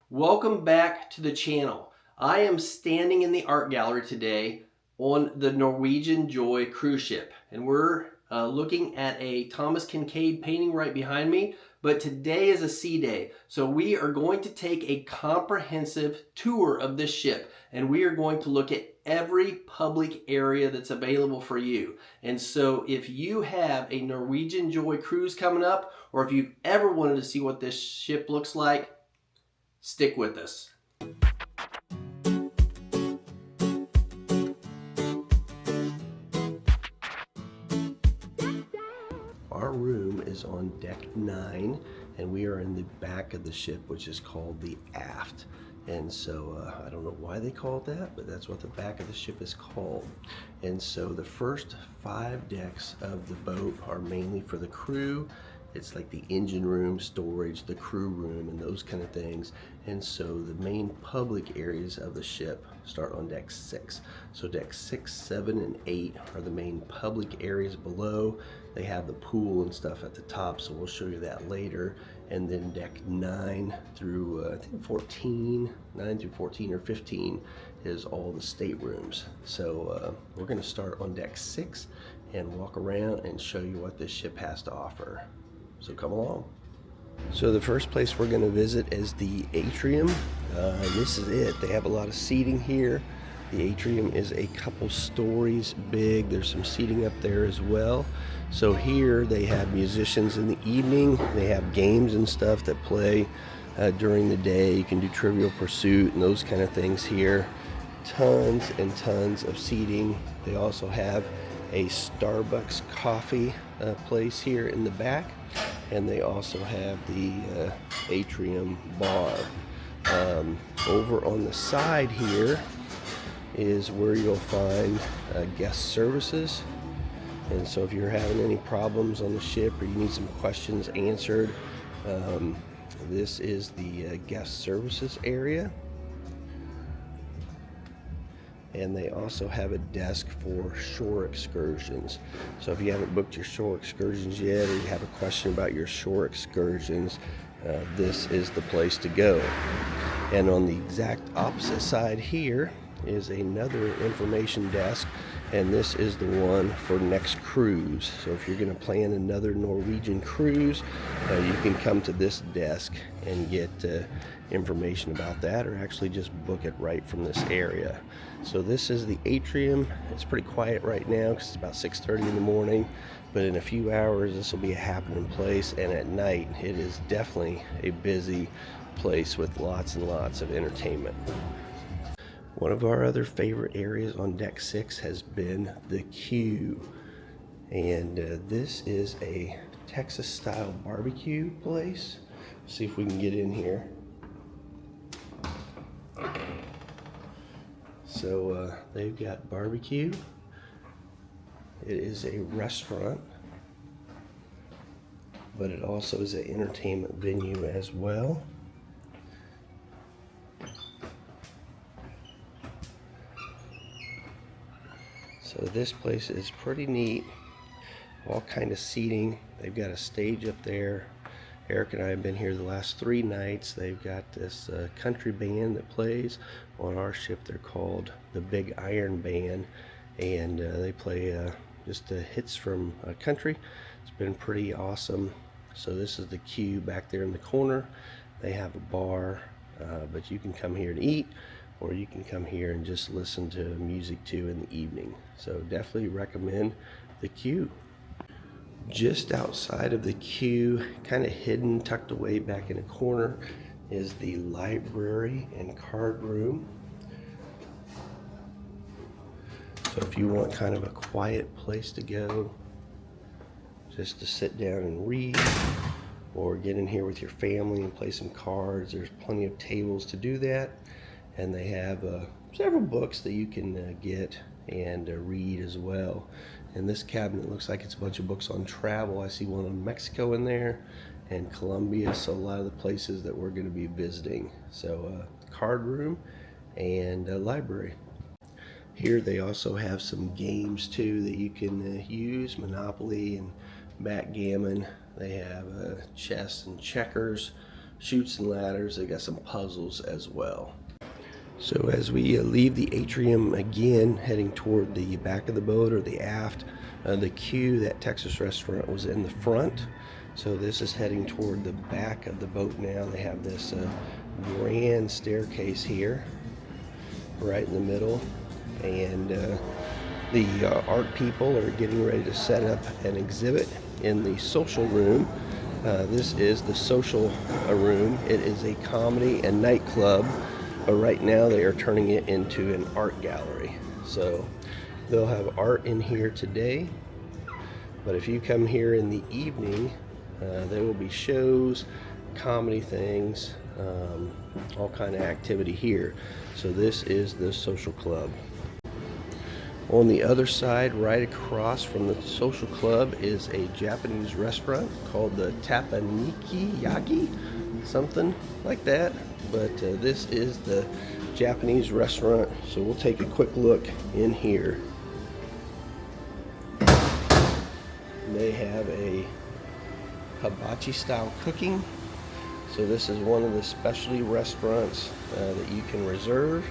Welcome back to the channel. I am standing in the art gallery today on the Norwegian Joy cruise ship, and we're looking at a Thomas Kincaid painting right behind me. But today is a sea day, so we are going to take a comprehensive tour of this ship, and we are going to look at every public area that's available for you. And so if you have a Norwegian Joy cruise coming up, or if you've ever wanted to see what this ship looks like, stick with us. Our room is on deck 9, and we are in the back of the ship, which is called the aft. And so I don't know why they call it that, but that's what the back of the ship is called. And so the first 5 decks of the boat are mainly for the crew. It's like the engine room, storage, the crew room, and those kind of things. And so the main public areas of the ship start on deck 6. So deck 6, 7, and 8 are the main public areas below. They have the pool and stuff at the top, so we'll show you that later. And then deck 9 through I think 14, 9 through 14 or 15 is all the staterooms. So we're going to start on deck 6 and walk around and show you what this ship has to offer. So come along. So the first place we're going to visit is the atrium. This is it. They have a lot of seating here. The atrium is a couple stories big. There's some seating up there as well. So here they have musicians in the evening. They have games and stuff that play during the day. You can do Trivial Pursuit and those kind of things here. Tons and tons of seating. They also have a Starbucks coffee place here in the back, and they also have the atrium bar. Over on the side here is where you'll find guest services. And so if you're having any problems on the ship or you need some questions answered, this is the guest services area. And they also have a desk for shore excursions. So if you haven't booked your shore excursions yet, or you have a question about your shore excursions, this is the place to go. And on the exact opposite side here is another information desk, and this is the one for next cruise. So if you're going to plan another Norwegian cruise, you can come to this desk and get information about that, or actually just book it right from this area. So this is the atrium. It's pretty quiet right now because it's about 6:30 in the morning, but in a few hours this will be a happening place, and at night it is definitely a busy place with lots and lots of entertainment. One of our other favorite areas on deck 6 has been the queue, and this is a Texas style barbecue place. See if we can get in here. So they've got barbecue. It is a restaurant, but it also is an entertainment venue as well. So this place is pretty neat. All kind of seating. They've got a stage up there. Eric and I have been here the last 3 nights. They've got this country band that plays. On our ship they're called the Big Iron Band, and they play just hits from country. It's been pretty awesome. So this is the queue back there in the corner. They have a bar, but you can come here to eat, or you can come here and just listen to music too in the evening. So definitely recommend the queue. Just outside of the queue, kind of hidden, tucked away back in a corner, is the library and card room. So if you want kind of a quiet place to go, just to sit down and read, or get in here with your family and play some cards, there's plenty of tables to do that. And they have several books that you can get and read as well. And this cabinet looks like it's a bunch of books on travel. I see one on Mexico in there and Colombia, so a lot of the places that we're going to be visiting. So card room and library. Here they also have some games too that you can use, Monopoly and backgammon. They have chess and checkers, chutes and ladders. They got some puzzles as well. So as we leave the atrium again, heading toward the back of the boat or the aft, the queue, that Texas restaurant, was in the front. So this is heading toward the back of the boat now. They have this grand staircase here, right in the middle. And the art people are getting ready to set up an exhibit in the social room. This is the social room. It is a comedy and nightclub, but right now they are turning it into an art gallery. So they'll have art in here today, but if you come here in the evening, there will be shows, comedy things, all kind of activity here. So this is the social club. On the other side, right across from the social club, is a Japanese restaurant called the Tapaniki Yaki, something like that. But this is the Japanese restaurant, so we'll take a quick look in here. They have a hibachi style cooking. So this is one of the specialty restaurants that you can reserve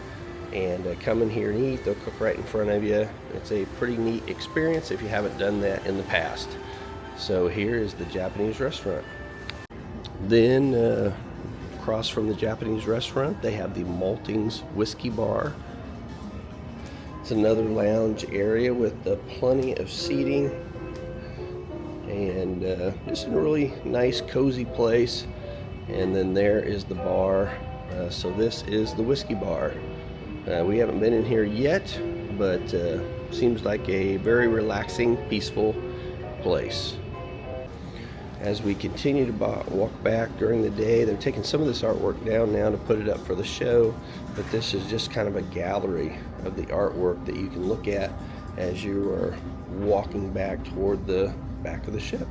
and come in here and eat. They'll cook right in front of you. It's a pretty neat experience if you haven't done that in the past. So here is the Japanese restaurant. Then across from the Japanese restaurant, they have the Maltings Whiskey Bar. It's another lounge area with plenty of seating, and just a really nice cozy place. And then there is the bar. So this is the Whiskey Bar. We haven't been in here yet, but seems like a very relaxing, peaceful place. As we continue to walk back during the day, they're taking some of this artwork down now to put it up for the show, but this is just kind of a gallery of the artwork that you can look at as you are walking back toward the back of the ship.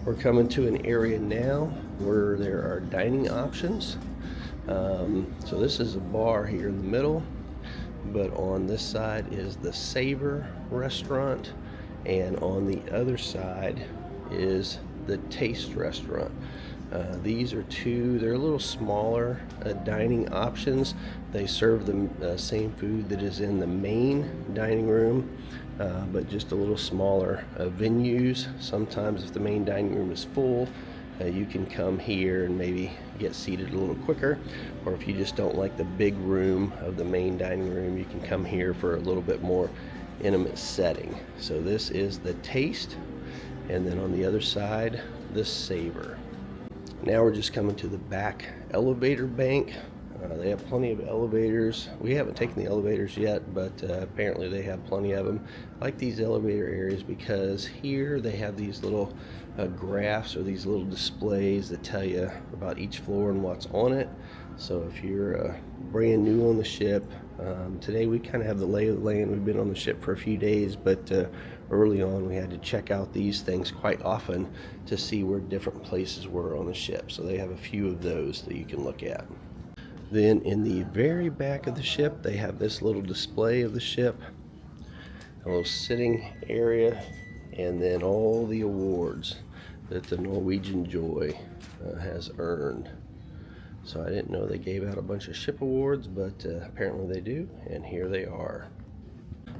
We're coming to an area now where there are dining options. So this is a bar here in the middle, but on this side is the Savor restaurant, and on the other side is the Taste restaurant. These are they're a little smaller dining options. They serve the same food that is in the main dining room, but just a little smaller venues. Sometimes if the main dining room is full, you can come here and maybe get seated a little quicker, or if you just don't like the big room of the main dining room, you can come here for a little bit more intimate setting. So this is the Taste, and then on the other side, the Savor. Now we're just coming to the back elevator bank. They have plenty of elevators. We haven't taken the elevators yet, but apparently they have plenty of them. I like these elevator areas because here they have these little graphs or these little displays that tell you about each floor and what's on it. So if you're brand new on the ship, today we kind of have the lay of the land. We've been on the ship for a few days, but early on we had to check out these things quite often to see where different places were on the ship. So they have a few of those that you can look at. Then in the very back of the ship, they have this little display of the ship, a little sitting area, and then all the awards that the Norwegian Joy has earned. So I didn't know they gave out a bunch of ship awards, but apparently they do, and here they are.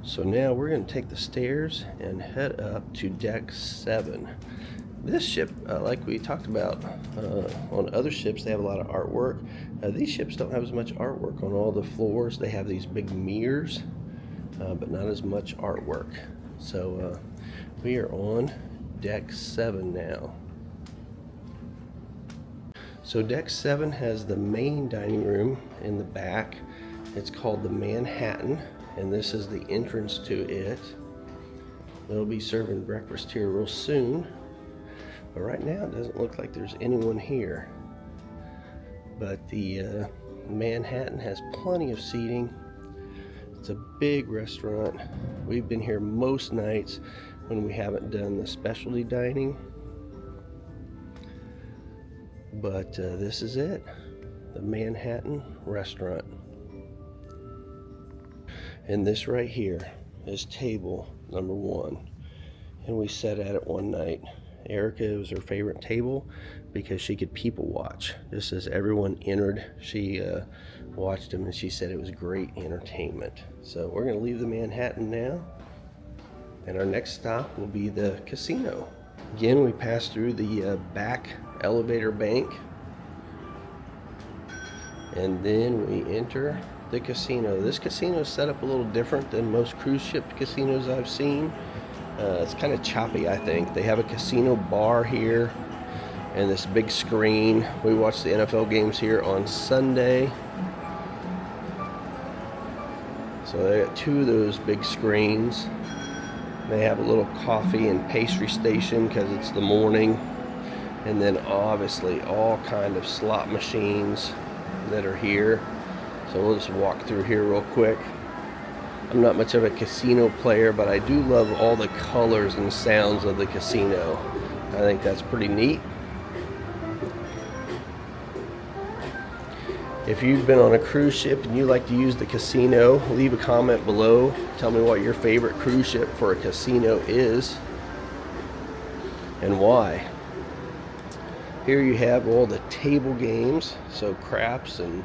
So now we're going to take the stairs and head up to deck 7. This ship, like we talked about on other ships, they have a lot of artwork. These ships don't have as much artwork on all the floors. They have these big mirrors, but not as much artwork. So we are on deck 7 now. So deck 7 has the main dining room in the back. It's called the Manhattan, and this is the entrance to it. They'll be serving breakfast here real soon. But right now it doesn't look like there's anyone here. But the Manhattan has plenty of seating. It's a big restaurant. We've been here most nights when we haven't done the specialty dining. But this is it, the Manhattan restaurant. And this right here is table number 1. And we sat at it one night Erica, it was her favorite table because she could people watch. Just as everyone entered, she watched them, and she said it was great entertainment. So we're going to leave the Manhattan now, and our next stop will be the casino. Again, we pass through the back elevator bank, and then we enter the casino. This casino is set up a little different than most cruise ship casinos I've seen. It's kind of choppy, I think. They have a casino bar here and this big screen. We watch the NFL games here on Sunday. So they got two of those big screens. They have a little coffee and pastry station because it's the morning. And then obviously all kind of slot machines that are here. So we'll just walk through here real quick. I'm not much of a casino player, but I do love all the colors and sounds of the casino. I think that's pretty neat. If you've been on a cruise ship and you like to use the casino, leave a comment below. Tell me what your favorite cruise ship for a casino is and why. Here you have all the table games, so craps and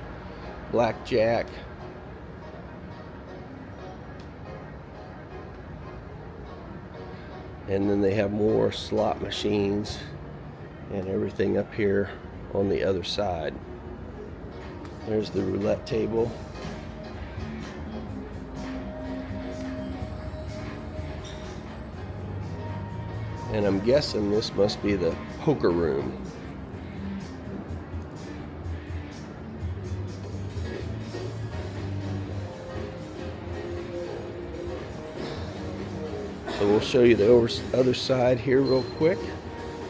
blackjack. And then they have more slot machines and everything up here on the other side. There's the roulette table. And I'm guessing this must be the poker room. So we'll show you the other side here real quick,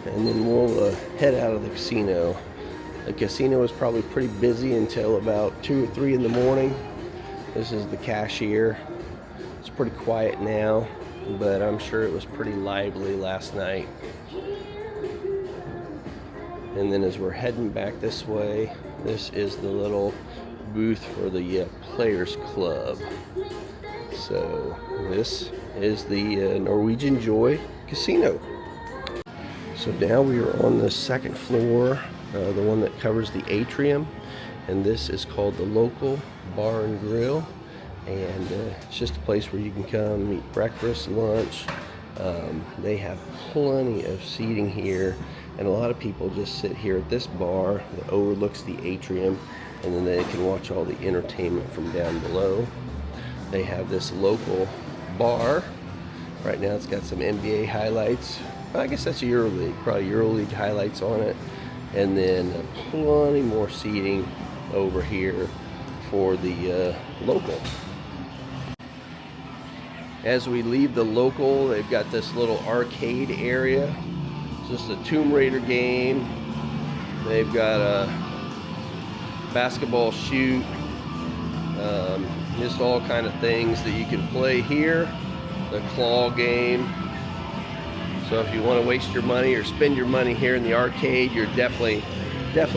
and then we'll head out of the casino. The casino is probably pretty busy until about 2 or 3 in the morning. This is the cashier. It's pretty quiet now, but I'm sure it was pretty lively last night. And then as we're heading back this way, this is the little booth for the Players Club. So this is the Norwegian Joy Casino. So now we are on the second floor, the one that covers the atrium, and this is called the Local Bar and Grill, and it's just a place where you can come eat breakfast, lunch. They have plenty of seating here, and a lot of people just sit here at this bar that overlooks the atrium, and then they can watch all the entertainment from down below. They have this local bar. Right now it's got some NBA highlights. I guess that's a EuroLeague, probably EuroLeague highlights on it. And then plenty more seating over here for the local. As we leave the local, they've got this little arcade area. It's just a Tomb Raider game. They've got a basketball shoot. Just all kind of things that you can play here. The claw game. So if you want to waste your money or spend your money here in the arcade, you're definitely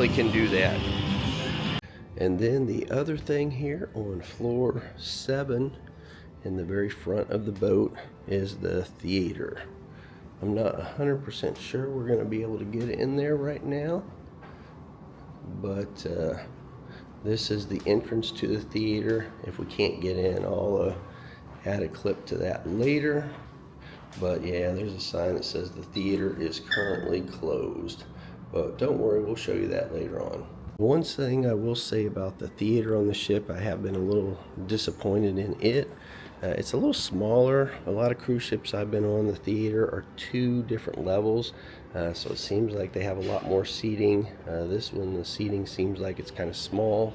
can do that. And then the other thing here on floor 7 in the very front of the boat is the theater. I'm not 100% sure we're going to be able to get in there right now, but this is the entrance to the theater. If we can't get in, I'll add a clip to that later. But yeah, there's a sign that says the theater is currently closed. But don't worry, we'll show you that later on. One thing I will say about the theater on the ship, I have been a little disappointed in it. It's a little smaller. A lot of cruise ships I've been on, the theater are 2 different levels. So it seems like they have a lot more seating. This one, the seating seems like it's kind of small.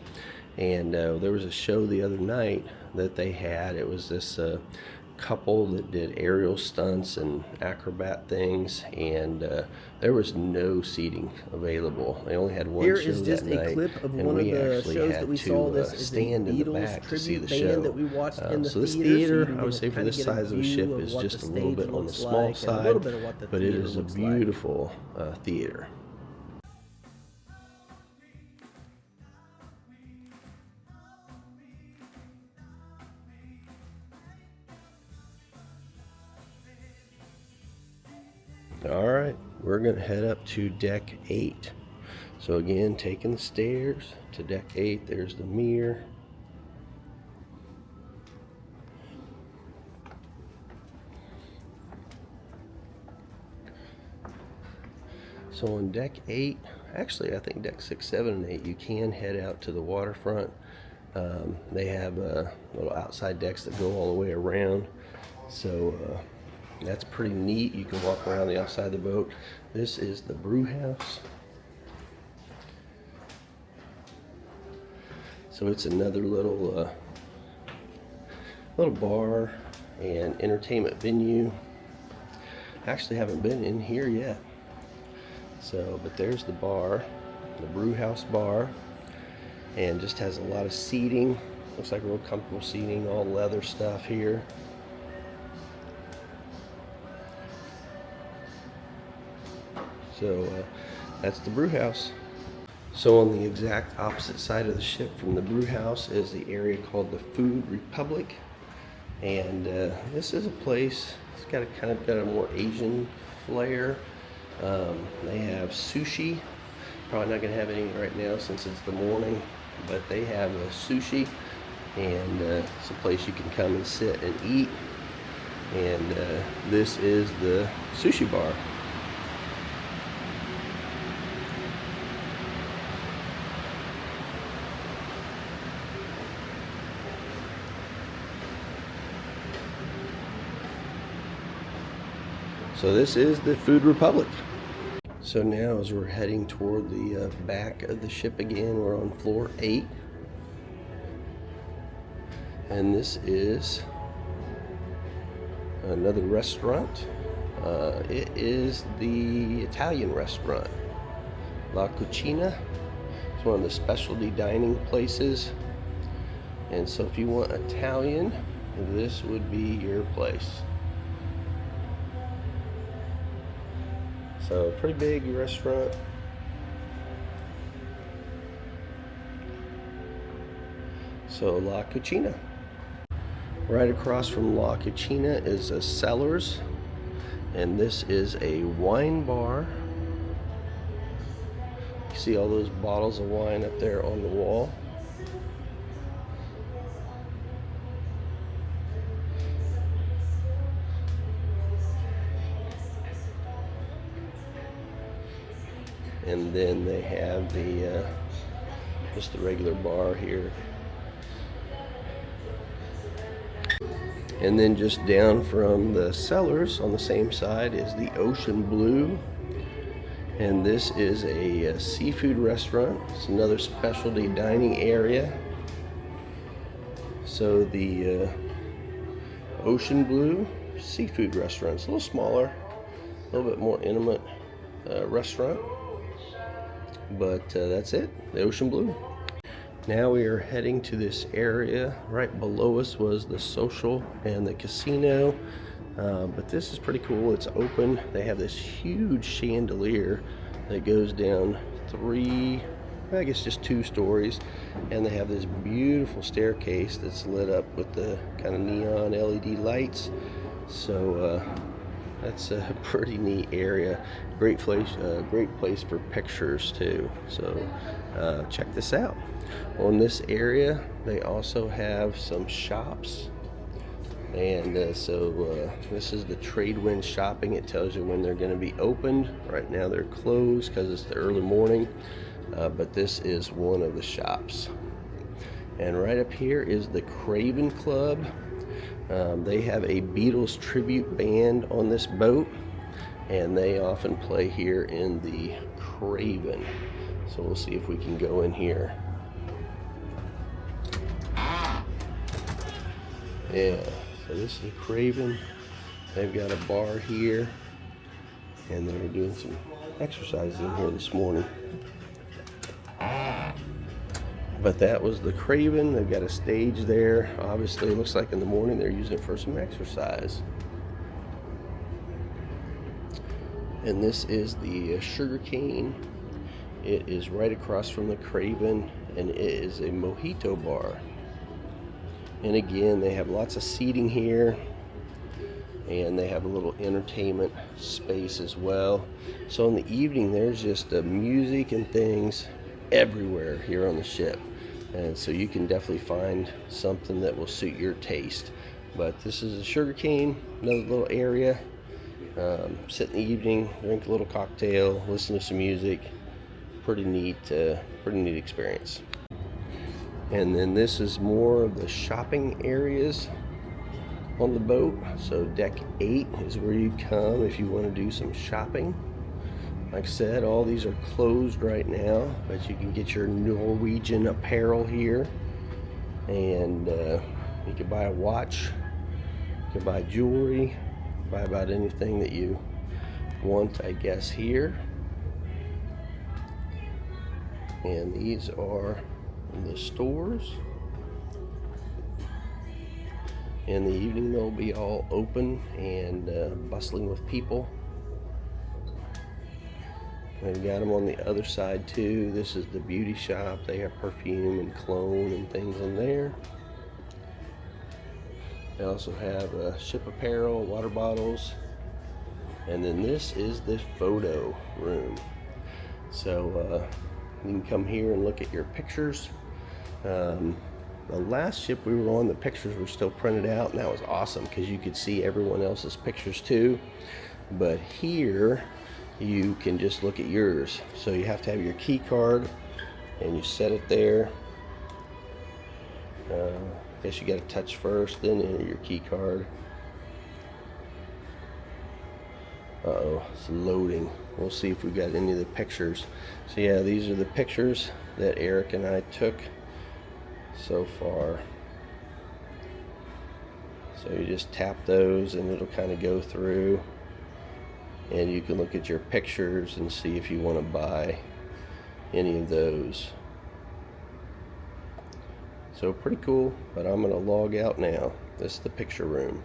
And there was a show the other night that they had. It was this couple that did aerial stunts and acrobat things, and there was no seating available. They only had one show that night. Here is just a clip of one of the shows that we saw. This is stand in the back to see the show. That we watched in the this theater, I would say for this size of a ship, is just a little bit on the small side, but it is a beautiful theater. All right, we're we're going to head up to deck 8. So again, taking the stairs to deck 8. There's the mirror. So on deck 8, actually I think deck 6, 7, and 8, you can head out to the waterfront. They have little outside decks that go all the way around. So that's pretty neat. You can walk around the outside of the boat. This is the brew house. So it's another little bar and entertainment venue. Actually haven't been in here yet. So, but there's the bar, the brew house bar, and just has a lot of seating. Looks like real comfortable seating, all leather stuff here. So that's the brew house. So on the exact opposite side of the ship from the brew house is the area called the Food Republic, and this is a place. It's got a more Asian flair. They have sushi. Probably not going to have any right now since it's the morning, but they have a sushi, and it's a place you can come and sit and eat. And this is the sushi bar. So this is the Food Republic. So now as we're heading toward the back of the ship again, we're on floor 8. And this is another restaurant. It is the Italian restaurant, La Cucina. It's one of the specialty dining places. And so if you want Italian, this would be your place. So pretty big restaurant. So La Cucina. Right across from La Cucina is a Cellars, and this is a wine bar. You see all those bottles of wine up there on the wall. And then they have the just the regular bar here. And then just down from the Cellars on the same side is the Ocean Blue. And this is a seafood restaurant. It's another specialty dining area. So the Ocean Blue seafood restaurant. It's a little smaller, a little bit more intimate restaurant. But that's it, the Ocean Blue. Now we are heading to this area. Right below us was the social and the casino. But this is pretty cool. It's open. They have this huge chandelier that goes down 2 stories. And they have this beautiful staircase that's lit up with the kind of neon LED lights. So that's a pretty neat area. Great place for pictures too. So check this out. On this area, they also have some shops, and so this is the trade wind shopping. It tells you when they're going to be opened. Right now they're closed because it's the early morning, but this is one of the shops. And right up here is the Craving Club. They have a Beatles tribute band on this boat, and they often play here in the Craving. So we'll see if we can go in here. Yeah, so this is the Craving. They've got a bar here, and they were doing some exercises in here this morning. But that was the Craving. They've got a stage there. Obviously, it looks like in the morning they're using it for some exercise. And this is the Sugarcane. It is right across from the Craving, and it is a mojito bar. And again, they have lots of seating here, and they have a little entertainment space as well. So in the evening, there's just music and things everywhere here on the ship, and so you can definitely find something that will suit your taste. But this is a sugarcane, another little area. Sit in the evening, drink a little cocktail, listen to some music. Pretty neat experience. And then this is more of the shopping areas on the boat. So deck 8 is where you come if you want to do some shopping. Like I said, all these are closed right now, but you can get your Norwegian apparel here, and you can buy a watch, you can buy jewelry, buy about anything that you want, I guess, here. And these are the stores. In the evening, they'll be all open and bustling with people. We've got them on the other side too. This is the beauty shop. They have perfume and cologne and things in there. They also have ship apparel, water bottles, and then this is the photo room. So you can come here and look at your pictures. The last ship we were on, the pictures were still printed out, and that was awesome because you could see everyone else's pictures too. But here you can just look at yours. So you have to have your key card, and you set it there. I guess you got to touch first, then enter your key card. Uh-oh, it's loading. We'll see if we got any of the pictures. So yeah, these are the pictures that Eric and I took so far. So you just tap those and it'll kind of go through, and you can look at your pictures and see if you want to buy any of those. So pretty cool, but I'm going to log out now. This is the picture room.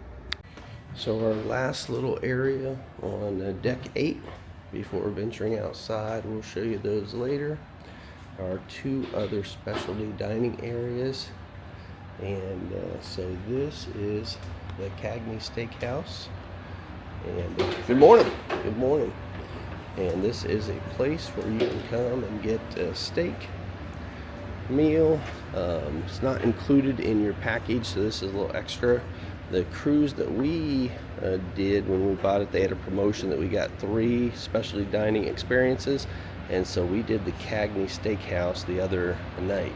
So our last little area on deck 8 before venturing outside, we'll show you those later, are 2 other specialty dining areas. And so this is the Cagney Steakhouse. And good morning. Good morning. And this is a place where you can come and get a steak meal. It's not included in your package, so this is a little extra. The cruise that we did when we bought it, they had a promotion that we got 3 specialty dining experiences, and so we did the Cagney Steakhouse the other night,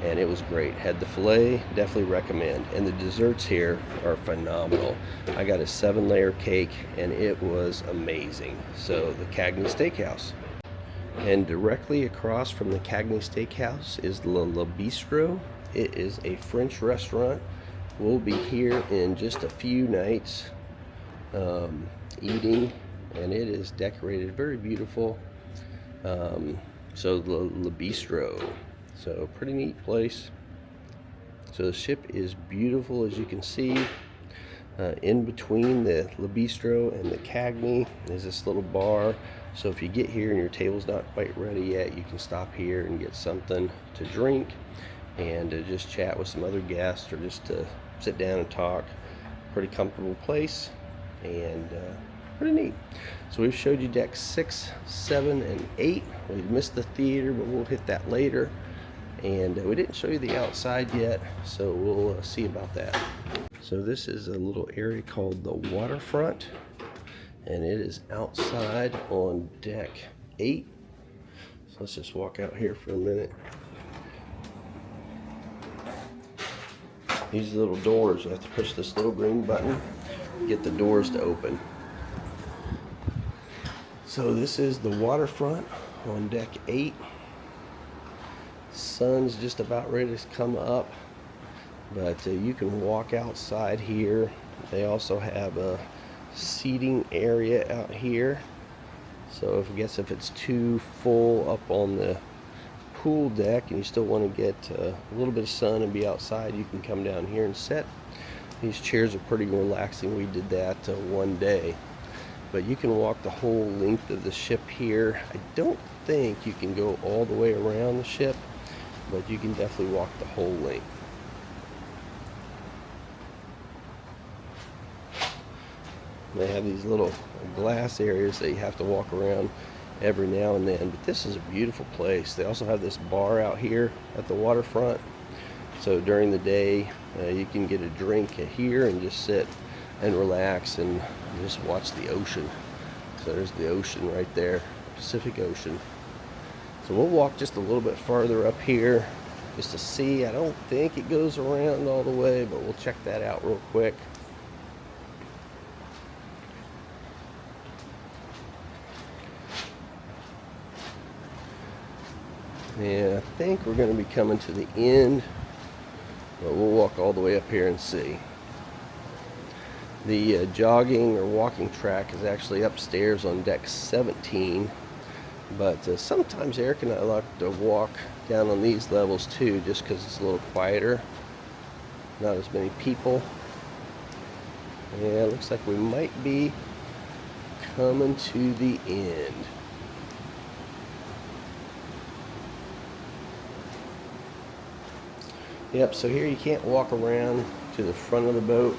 and it was great. Had the filet, definitely recommend. And the desserts here are phenomenal. I got a 7-layer cake, and it was amazing. So the Cagney Steakhouse. And directly across from the Cagney Steakhouse is Le Bistro. It is a French restaurant. We'll be here in just a few nights eating, and it is decorated very beautiful. So Le Bistro. So pretty neat place. So the ship is beautiful, as you can see. In between the Le Bistro and the Cagney is this little bar. So if you get here and your table's not quite ready yet, you can stop here and get something to drink and just chat with some other guests, or just to sit down and talk. Pretty comfortable place and pretty neat. So we've showed you deck 6, 7, and 8. We missed the theater, but we'll hit that later. And we didn't show you the outside yet, so we'll see about that. So this is a little area called the Waterfront, and it is outside on deck 8. So let's just walk out here for a minute. These little doors, you have to push this little green button, get the doors to open. So this is the Waterfront on deck 8. Sun's just about ready to come up, but you can walk outside here. They also have a seating area out here, so if it's too full up on the pool deck and you still want to get a little bit of sun and be outside, you can come down here and sit. These chairs are pretty relaxing. We did that one day, but you can walk the whole length of the ship here. I don't think you can go all the way around the ship, but you can definitely walk the whole length. They have these little glass areas that you have to walk around every now and then, but this is a beautiful place. They also have this bar out here at the waterfront, so during the day you can get a drink here and just sit and relax and just watch the ocean. So there's the ocean right there, Pacific Ocean. So we'll walk just a little bit farther up here just to see. I don't think it goes around all the way, but we'll check that out real quick. And I think we're going to be coming to the end, but we'll walk all the way up here and see. The jogging or walking track is actually upstairs on deck 17, but sometimes Eric and I like to walk down on these levels too, just because it's a little quieter, not as many people. Yeah, it looks like we might be coming to the end. Yep, so here you can't walk around to the front of the boat.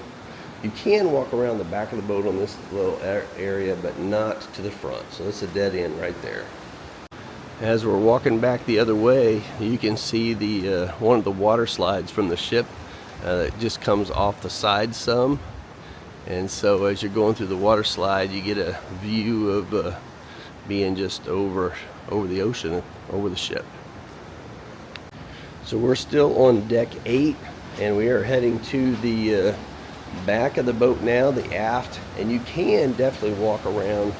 You can walk around the back of the boat on this little area, but not to the front. So that's a dead end right there. As we're walking back the other way, you can see the one of the water slides from the ship that just comes off the side some. And so as you're going through the water slide, you get a view of being just over the ocean, over the ship. So we're still on deck 8, and we are heading to the back of the boat now, the aft, and you can definitely walk around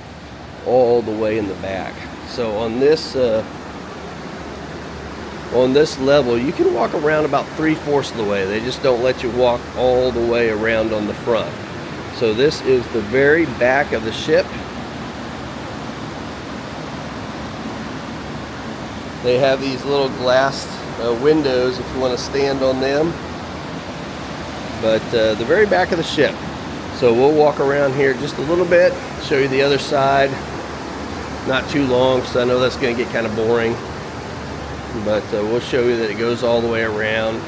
all the way in the back. So on this level, you can walk around about 3/4 of the way. They just don't let you walk all the way around on the front. So this is the very back of the ship. They have these little glass windows if you want to stand on them, but the very back of the ship. So we'll walk around here just a little bit, show you the other side. Not too long, because I know that's going to get kind of boring, but we'll show you that it goes all the way around.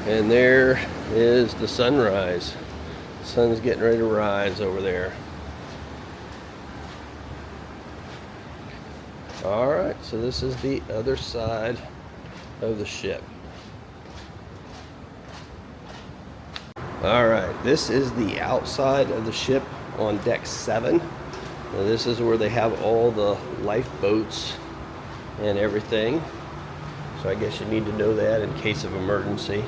And there is the sunrise. The sun's getting ready to rise over there. Alright, so this is the other side of the ship. Alright, this is the outside of the ship on deck 7. Now this is where they have all the lifeboats and everything. So I guess you need to know that in case of emergency.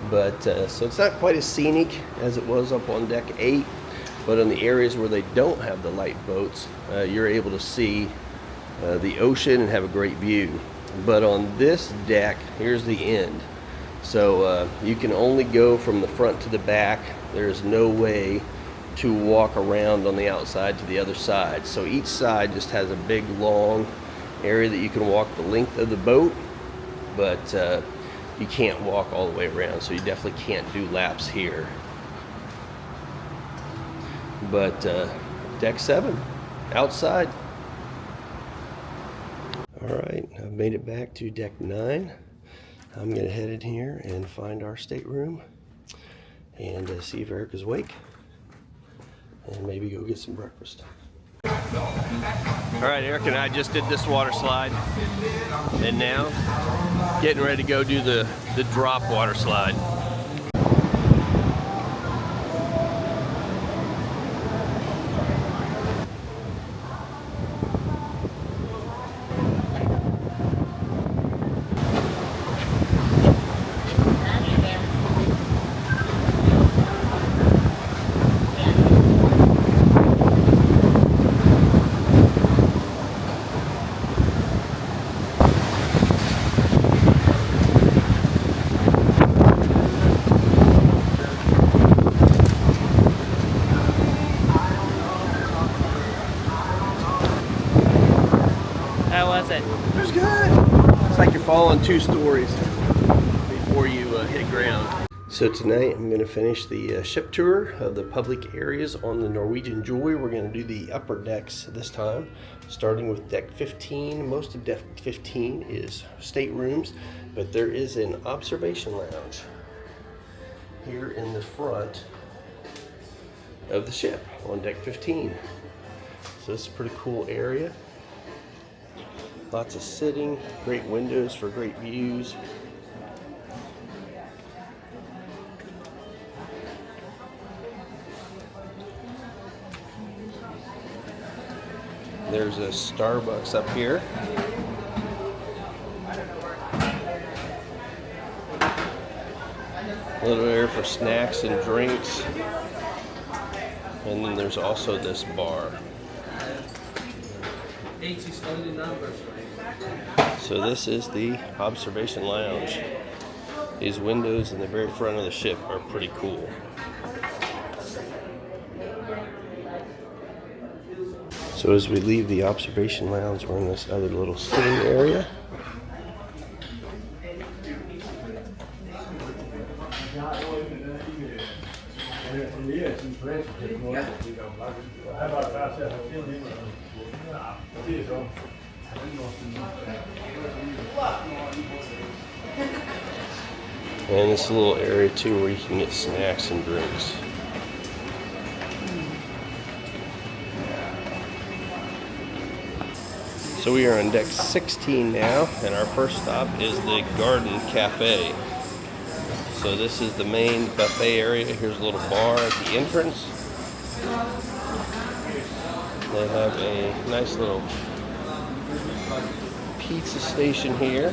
But so it's not quite as scenic as it was up on deck 8, but in the areas where they don't have the lifeboats, you're able to see the ocean and have a great view. But on this deck, here's the end. So you can only go from the front to the back. There's no way to walk around on the outside to the other side. So each side just has a big long area that you can walk the length of the boat, but you can't walk all the way around. So you definitely can't do laps here. But deck 7, outside. Alright, I've made it back to deck 9. I'm going to head in here and find our stateroom and see if Eric is awake and maybe go get some breakfast. Alright, Eric and I just did this water slide and now getting ready to go do the drop water slide. How was it? It was good. It's like you're falling 2 stories before you hit ground. So tonight I'm going to finish the ship tour of the public areas on the Norwegian Joy. We're going to do the upper decks this time, starting with deck 15. Most of deck 15 is staterooms, But there is an observation lounge here in the front of the ship on deck 15. So this is a pretty cool area. Lots of sitting, great windows for great views. There's a Starbucks up here. A little area for snacks and drinks. And then there's also this bar. So this is the observation lounge. These windows in the very front of the ship are pretty cool. So as we leave the observation lounge, we're in this other little sitting area. And this little area too where you can get snacks and drinks. So we are on deck 16 now, and our first stop is the Garden Cafe. So this is the main buffet area. Here's a little bar at the entrance. They have a nice little pizza station here.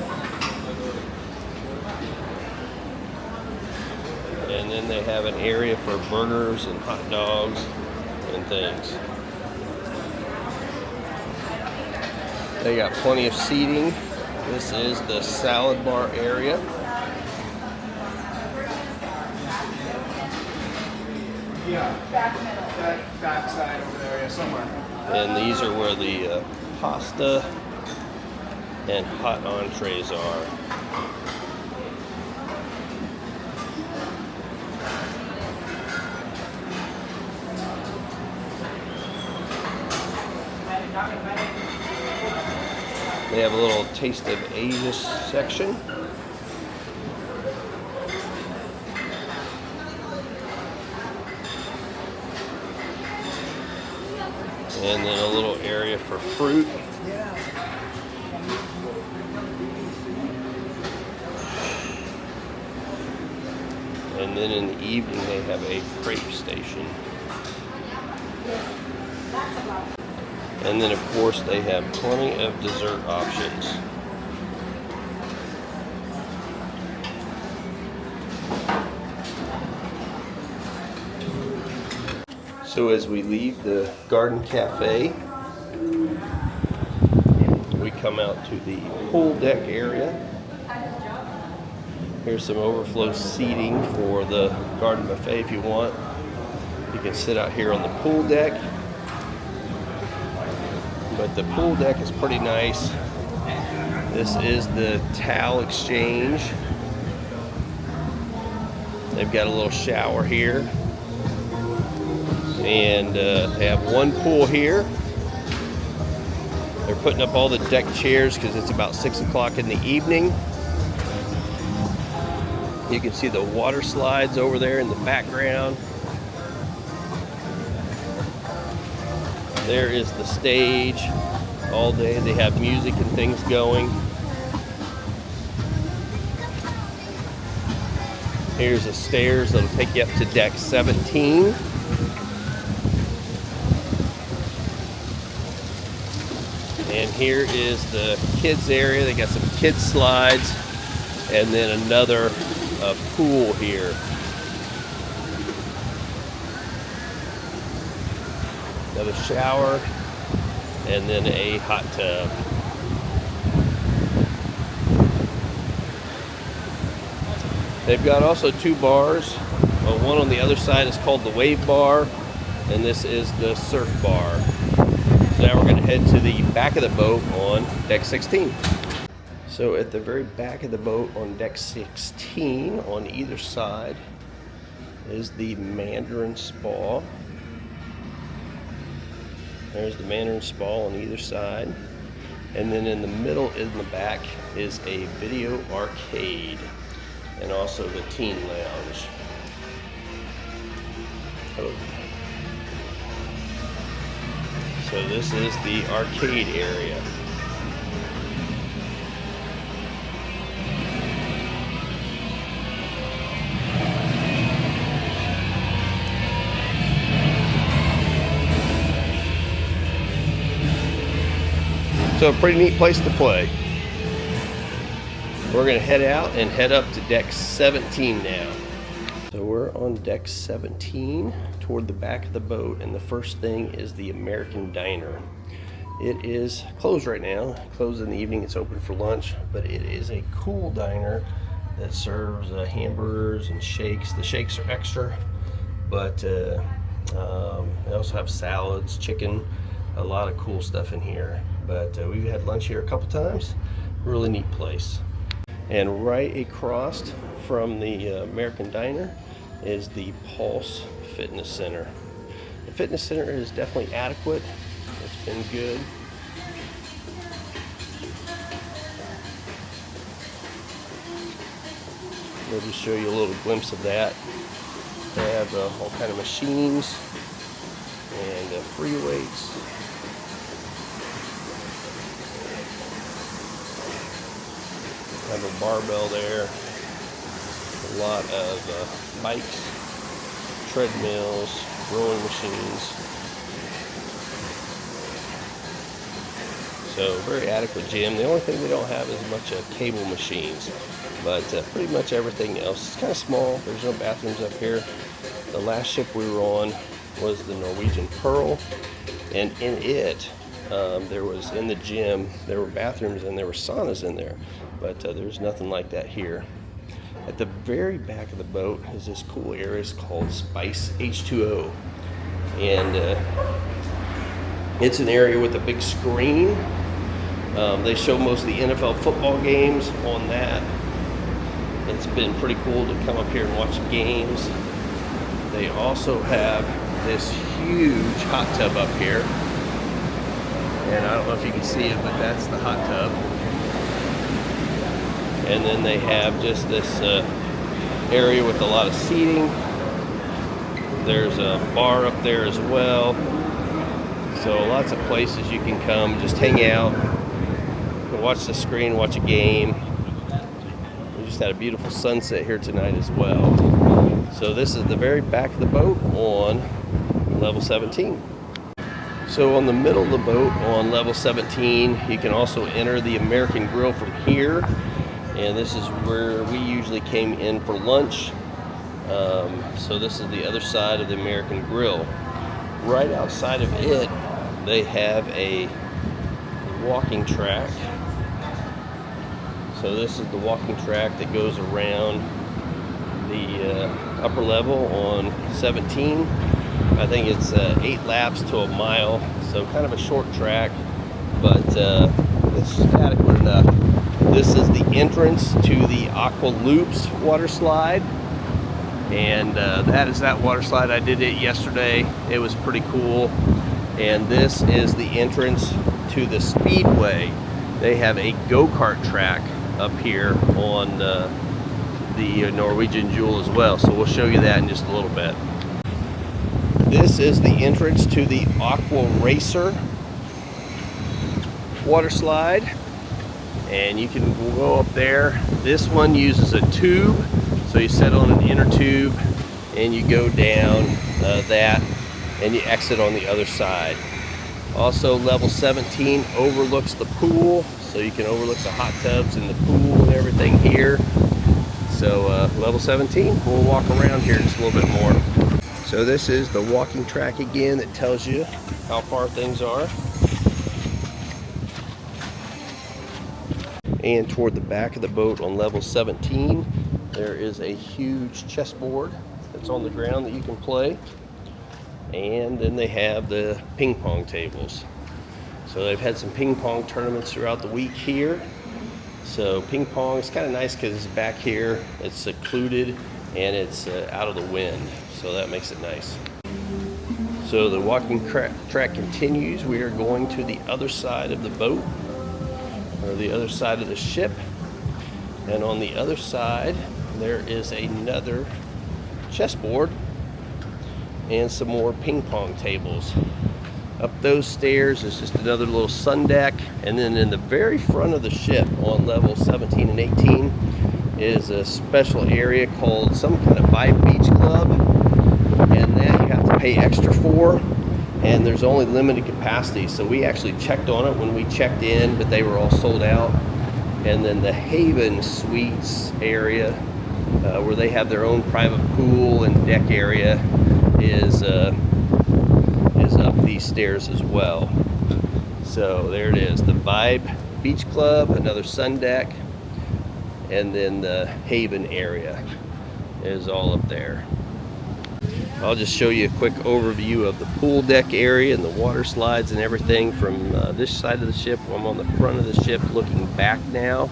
And then they have an area for burgers and hot dogs and things. They got plenty of seating. This is the salad bar area. Yeah, back side over there, yeah, somewhere. And these are where the pasta and hot entrees are. They have a little Taste of Asia section. And then a little area for fruit. And then in the evening they have a crepe station. And then of course they have plenty of dessert options. So as we leave the Garden Cafe, we come out to the pool deck area. Here's some overflow seating for the garden buffet if you want. You can sit out here on the pool deck. But the pool deck is pretty nice. This is the towel exchange. They've got a little shower here. And they have one pool here. They're putting up all the deck chairs because it's about 6 o'clock in the evening. You can see the water slides over there in the background. There is the stage all day. They have music and things going. Here's the stairs that'll take you up to deck 17. And here is the kids area. They got some kids slides and then another pool here. Another shower and then a hot tub. They've got also two bars. One on the other side is called the Wave Bar, and this is the Surf Bar. So now we're going to head to the back of the boat on deck 16. So at the very back of the boat on deck 16, on either side, is the Mandarin Spa. There's the Mandarin Spa on either side. And then in the middle, in the back, is a video arcade and also the teen lounge. Oh. So this is the arcade area. So a pretty neat place to play. We're gonna head out and head up to deck 17 now. So we're on deck 17 toward the back of the boat, and the first thing is the American Diner. It is closed right now, closed in the evening. It's open for lunch, but it is a cool diner that serves hamburgers and shakes. The shakes are extra, but they also have salads, chicken, a lot of cool stuff in here. But we've had lunch here a couple times. Really neat place. And right across from the American Diner is the Pulse Fitness Center. The fitness center is definitely adequate. It's been good. I'll just show you a little glimpse of that. They have all kind of machines and free weights. Have a barbell there, a lot of bikes, treadmills, rowing machines. So very adequate gym. The only thing they don't have is a bunch of cable machines, but pretty much everything else. It's kind of small. There's no bathrooms up here. The last ship we were on was the Norwegian Pearl, and in it, there was, in the gym, there were bathrooms and there were saunas in there, but there's nothing like that here. At the very back of the boat is this cool area. It's called Spice H2O, and it's an area with a big screen. They show most of the NFL football games on that. It's been pretty cool to come up here and watch games. They also have this huge hot tub up here. And I don't know if you can see it, but that's the hot tub. And then they have just this area with a lot of seating. There's a bar up there as well. So lots of places you can come, just hang out, watch the screen, watch a game. We just had a beautiful sunset here tonight as well. So this is the very back of the boat on level 17. So on the middle of the boat on level 17, you can also enter the American Grill from here. And this is where we usually came in for lunch. So this is the other side of the American Grill. Right outside of it, they have a walking track. So this is the walking track that goes around the upper level on 17. I think it's 8 laps to a mile, so kind of a short track, but it's adequate enough. This is the entrance to the Aqua Loops water slide, and that is that water slide. I did it yesterday. It was pretty cool. And this is the entrance to the Speedway. They have a go-kart track up here on the Norwegian Joy as well, so we'll show you that in just a little bit. This is the entrance to the Aqua Racer water slide, and you can go up there. This one uses a tube, so you set on an inner tube and you go down that and you exit on the other side. Also, level 17 overlooks the pool, so you can overlook the hot tubs and the pool and everything here. So level 17, we'll walk around here just a little bit more. So this is the walking track again that tells you how far things are. And toward the back of the boat on level 17, there is a huge chessboard that's on the ground that you can play. And then they have the ping pong tables. So they've had some ping pong tournaments throughout the week here. So ping pong is kind of nice because it's back here, it's secluded, and it's out of the wind. So that makes it nice. So the walking track continues. We are going to the other side of the boat. or the other side of the ship. And on the other side, there is another chessboard and some more ping pong tables. Up those stairs is just another little sun deck, and then in the very front of the ship on level 17 and 18 is a special area called some kind of Vibe Beach Club, and that you have to pay extra for, and there's only limited capacity. So we actually checked on it when we checked in, but they were all sold out. And then the Haven Suites area, where they have their own private pool and deck area, is up these stairs as well. So there it is, the Vibe Beach Club, another sun deck, and then the Haven area is all up there. I'll just show you a quick overview of the pool deck area and the water slides and everything from this side of the ship. I'm on the front of the ship looking back now.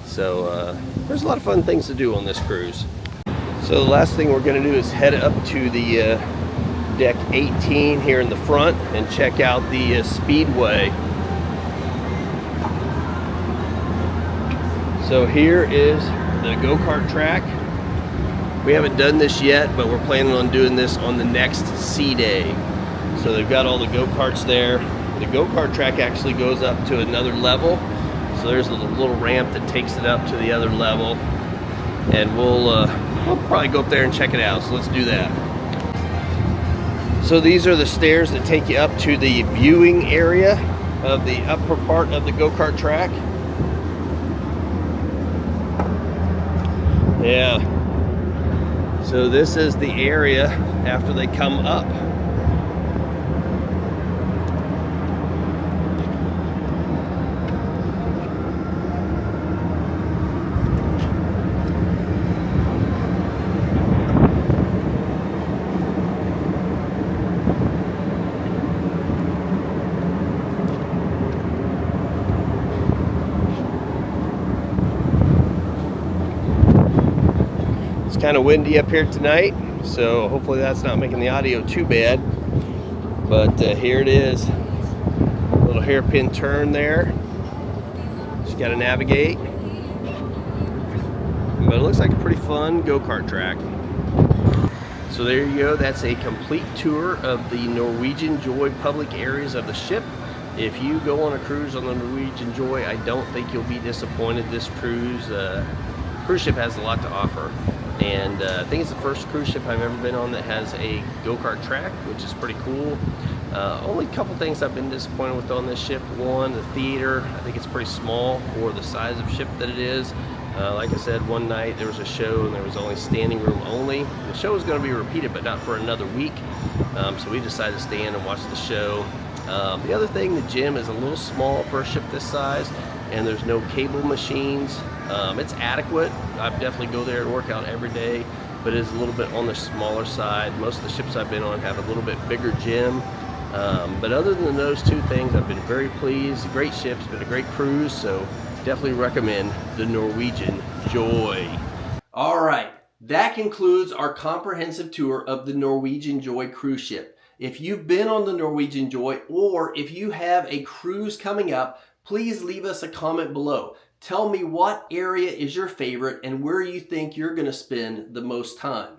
So there's a lot of fun things to do on this cruise. So the last thing we're going to do is head up to the deck 18 here in the front and check out the Speedway. So here is the go-kart track. We haven't done this yet, but we're planning on doing this on the next sea day. So they've got all the go-karts there. The go-kart track actually goes up to another level. So there's a little ramp that takes it up to the other level. And we'll probably go up there and check it out. So let's do that. So these are the stairs that take you up to the viewing area of the upper part of the go-kart track. Yeah. So this is the area after they come up. It's kind of windy up here tonight, so hopefully that's not making the audio too bad. But here it is, a little hairpin turn there. Just got to navigate. But it looks like a pretty fun go-kart track. So there you go, that's a complete tour of the Norwegian Joy public areas of the ship. If you go on a cruise on the Norwegian Joy, I don't think you'll be disappointed. This cruise ship has a lot to offer. And I think it's the first cruise ship I've ever been on that has a go-kart track, which is pretty cool. Only a couple things I've been disappointed with on this ship. One, the theater. I think it's pretty small for the size of ship that it is. Like I said, one night there was a show and there was only standing room only. The show was going to be repeated, but not for another week. So we decided to stay in and watch the show. The other thing, the gym is a little small for a ship this size, and there's no cable machines. It's adequate. I definitely go there and work out every day, but it is a little bit on the smaller side. Most of the ships I've been on have a little bit bigger gym. But other than those two things, I've been very pleased. Great ship, it's been a great cruise, so definitely recommend the Norwegian Joy. All right, that concludes our comprehensive tour of the Norwegian Joy cruise ship. If you've been on the Norwegian Joy, or if you have a cruise coming up, please leave us a comment below. Tell me what area is your favorite and where you think you're going to spend the most time.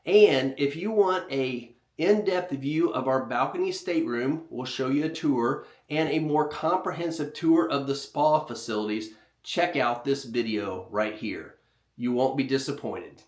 And if you want a in-depth view of our balcony stateroom, we'll show you a tour, and a more comprehensive tour of the spa facilities, check out this video right here. You won't be disappointed.